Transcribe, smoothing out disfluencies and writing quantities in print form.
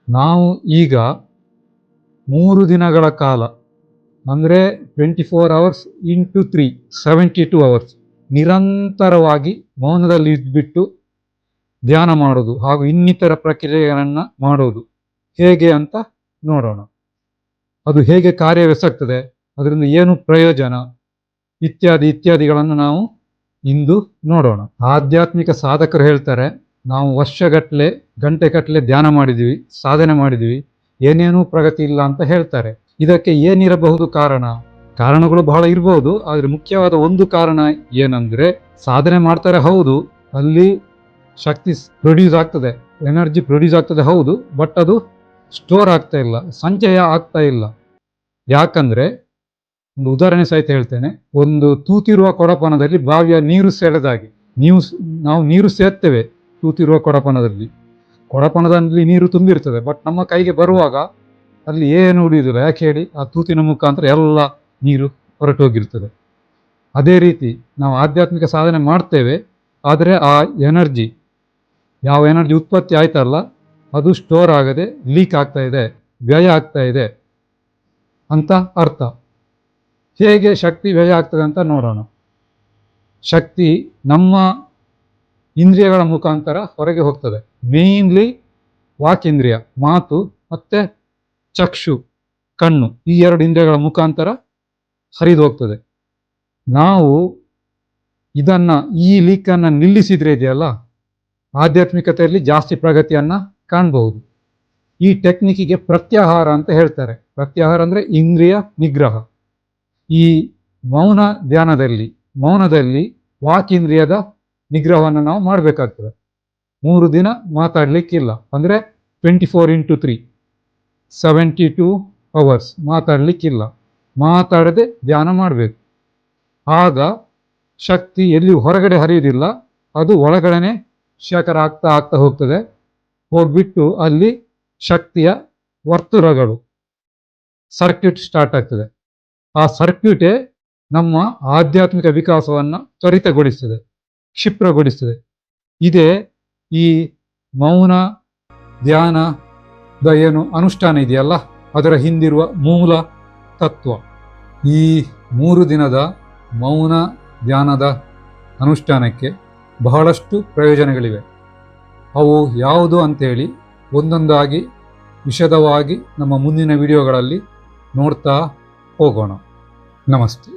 ನಾವು ಈಗ 3 ದಿನಗಳ ಕಾಲ ಅಂದರೆ 24 ಅವರ್ಸ್ ಇಂಟು 3 72 ಅವರ್ಸ್ ನಿರಂತರವಾಗಿ ಮೌನದಲ್ಲಿ ಇದ್ಬಿಟ್ಟು ಧ್ಯಾನ ಮಾಡೋದು ಹಾಗೂ ಇನ್ನಿತರ ಪ್ರಕ್ರಿಯೆಗಳನ್ನು ಮಾಡೋದು ಹೇಗೆ ಅಂತ ನೋಡೋಣ. ಅದು ಹೇಗೆ ಕಾರ್ಯವೆಸಗ್ತದೆ, ಅದರಿಂದ ಏನು ಪ್ರಯೋಜನ ಇತ್ಯಾದಿಗಳನ್ನು ನಾವು ಇಂದು ನೋಡೋಣ. ಆಧ್ಯಾತ್ಮಿಕ ಸಾಧಕರು ಹೇಳ್ತಾರೆ, ನಾವು ವರ್ಷಗಟ್ಟಲೆ ಗಂಟೆಗಟ್ಟಲೆ ಧ್ಯಾನ ಮಾಡಿದ್ದೀವಿ, ಸಾಧನೆ ಮಾಡಿದ್ದೀವಿ, ಏನೇನೂ ಪ್ರಗತಿ ಇಲ್ಲ ಅಂತ ಹೇಳ್ತಾರೆ. ಇದಕ್ಕೆ ಏನಿರಬಹುದು ಕಾರಣಗಳು ಬಹಳ ಇರಬಹುದು. ಆದರೆ ಮುಖ್ಯವಾದ ಒಂದು ಕಾರಣ ಏನಂದ್ರೆ, ಸಾಧನೆ ಮಾಡ್ತಾರೆ ಹೌದು, ಅಲ್ಲಿ ಶಕ್ತಿ ಪ್ರೊಡ್ಯೂಸ್ ಆಗ್ತದೆ, ಎನರ್ಜಿ ಪ್ರೊಡ್ಯೂಸ್ ಆಗ್ತದೆ ಹೌದು, ಬಟ್ ಅದು ಸ್ಟೋರ್ ಆಗ್ತಾ ಇಲ್ಲ, ಸಂಚಯ ಆಗ್ತಾ ಇಲ್ಲ. ಯಾಕಂದ್ರೆ ಒಂದು ಉದಾಹರಣೆ ಸಹಿತ ಹೇಳ್ತೇನೆ. ಒಂದು ತೂತಿರುವ ಕೊಡಪಾನದಲ್ಲಿ ಬಾವಿಯ ನೀರು ಸೆಳೆದಾಗಿ ನಾವು ನೀರು ಸೇರ್ತೇವೆ. ತೂತಿರುವ ಕೊಡಪಾನದಲ್ಲಿ ನೀರು ತುಂಬಿರ್ತದೆ, ಬಟ್ ನಮ್ಮ ಕೈಗೆ ಬರುವಾಗ ಅಲ್ಲಿ ಏನು ಉಳಿಯುವುದಿಲ್ಲ. ಯಾಕೆ ಹೇಳಿ? ಆ ತೂತಿನ ಮುಖಾಂತರ ಎಲ್ಲ ನೀರು ಹೊರಟೋಗಿರ್ತದೆ. ಅದೇ ರೀತಿ ನಾವು ಆಧ್ಯಾತ್ಮಿಕ ಸಾಧನೆ ಮಾಡ್ತೇವೆ, ಆದರೆ ಆ ಎನರ್ಜಿ, ಯಾವ ಎನರ್ಜಿ ಉತ್ಪತ್ತಿ ಆಯ್ತಲ್ಲ, ಅದು ಸ್ಟೋರ್ ಆಗದೆ ಲೀಕ್ ಆಗ್ತಾ ಇದೆ, ವ್ಯಯ ಆಗ್ತಾ ಇದೆ ಅಂತ ಅರ್ಥ. ಹೇಗೆ ಶಕ್ತಿ ವ್ಯಯ ಆಗ್ತದೆ ಅಂತ ನೋಡೋಣ. ಶಕ್ತಿ ನಮ್ಮ ಇಂದ್ರಿಯಗಳ ಮುಖಾಂತರ ಹೊರಗೆ ಹೋಗ್ತದೆ. ಮೇನ್ಲಿ ವಾಕೇಂದ್ರಿಯ, ಮಾತು, ಮತ್ತೆ ಚಕ್ಷು, ಕಣ್ಣು, ಈ 2 ಇಂದ್ರಿಯಗಳ ಮುಖಾಂತರ ಹರಿದು ಹೋಗ್ತದೆ. ನಾವು ಈ ಲೀಕನ್ನು ನಿಲ್ಲಿಸಿದ್ರೆ ಇದೆಯಲ್ಲ, ಆಧ್ಯಾತ್ಮಿಕತೆಯಲ್ಲಿ ಜಾಸ್ತಿ ಪ್ರಗತಿಯನ್ನು ಕಾಣಬಹುದು. ಈ ಟೆಕ್ನಿಕ್ಕಿಗೆ ಪ್ರತ್ಯಾಹಾರ ಅಂತ ಹೇಳ್ತಾರೆ. ಪ್ರತ್ಯಾಹಾರ ಅಂದರೆ ಇಂದ್ರಿಯ ನಿಗ್ರಹ. ಈ ಮೌನದಲ್ಲಿ ವಾಕೇಂದ್ರಿಯದ ನಿಗ್ರಹವನ್ನು ನಾವು ಮಾಡಬೇಕಾಗ್ತದೆ. 3 ದಿನ ಮಾತಾಡಲಿಕ್ಕಿಲ್ಲ, ಅಂದರೆ 24 ಇಂಟು 3 72 ಅವರ್ಸ್ ಮಾತಾಡಲಿಕ್ಕಿಲ್ಲ, ಮಾತಾಡದೆ ಧ್ಯಾನ ಮಾಡಬೇಕು. ಆಗ ಶಕ್ತಿ ಎಲ್ಲಿ ಹೊರಗಡೆ ಹರಿಯುವುದಿಲ್ಲ, ಅದು ಒಳಗಡೆನೆ ಶೇಖರ ಆಗ್ತಾ ಹೋಗ್ತದೆ. ಹೋಗ್ಬಿಟ್ಟು ಅಲ್ಲಿ ಶಕ್ತಿಯ ವರ್ತುಲಗಳು, ಸರ್ಕ್ಯೂಟ್ ಸ್ಟಾರ್ಟ್ ಆಗ್ತದೆ. ಆ ಸರ್ಕ್ಯೂಟೇ ನಮ್ಮ ಆಧ್ಯಾತ್ಮಿಕ ವಿಕಾಸವನ್ನು ತ್ವರಿತಗೊಳಿಸ್ತದೆ, ಕ್ಷಿಪ್ರಗೊಳಿಸ್ತದೆ. ಇದೇ ಈ ಮೌನ ಧ್ಯಾನದ ಏನು ಅನುಷ್ಠಾನ ಇದೆಯಲ್ಲ, ಅದರ ಹಿಂದಿರುವ ಮೂಲ ತತ್ವ. ಈ 3 ದಿನದ ಮೌನ ಧ್ಯಾನದ ಅನುಷ್ಠಾನಕ್ಕೆ ಬಹಳಷ್ಟು ಪ್ರಯೋಜನಗಳಿವೆ. ಅವು ಯಾವುದು ಅಂತೇಳಿ ಒಂದೊಂದಾಗಿ ವಿಶದವಾಗಿ ನಮ್ಮ ಮುಂದಿನ ವಿಡಿಯೋಗಳಲ್ಲಿ ನೋಡ್ತಾ ಹೋಗೋಣ. ನಮಸ್ತೆ.